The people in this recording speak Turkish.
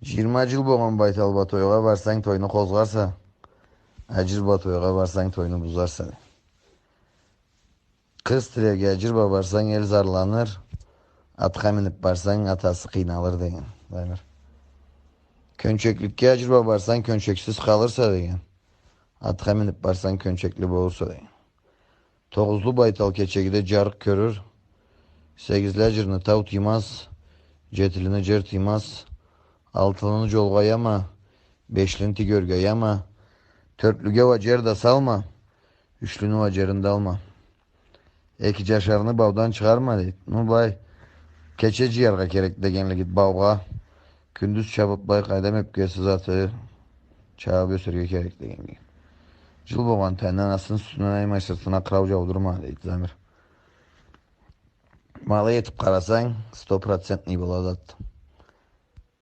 20 yıl boğan baytal batoyga varsan toyunu kozgarsa, acır batoyga varsan toyunu buzarsa. Kız tirege acır babarsan el zarlanır, atka minip barsan atası kıynalır degen. Daymır. Könçeklikке acır babarsan könçeksiz kalırsa degen. Atka minip barsan könçekli boğursa degen. Toğuzlu baytal keçegide carık körür, segizli acırını tav tiymaz, cetilini cer tiymaz, altılını colgayama, beşlinti görgeyama, törtlüge vacer da salma, üçlünü vacerinde alma. Eki caşarını bavdan çıkarma deyit. Nu bay, keçeci yarga kerek degenle git bavga, kündüz çabıp bay kaydam öpkesi zatı, çağı bösürge kerek degen git. Jıl boğan tenden asın sütünden aymay sırtına kravca udurma deyit Zamir. Malı yetip karasan 100% bola zattım.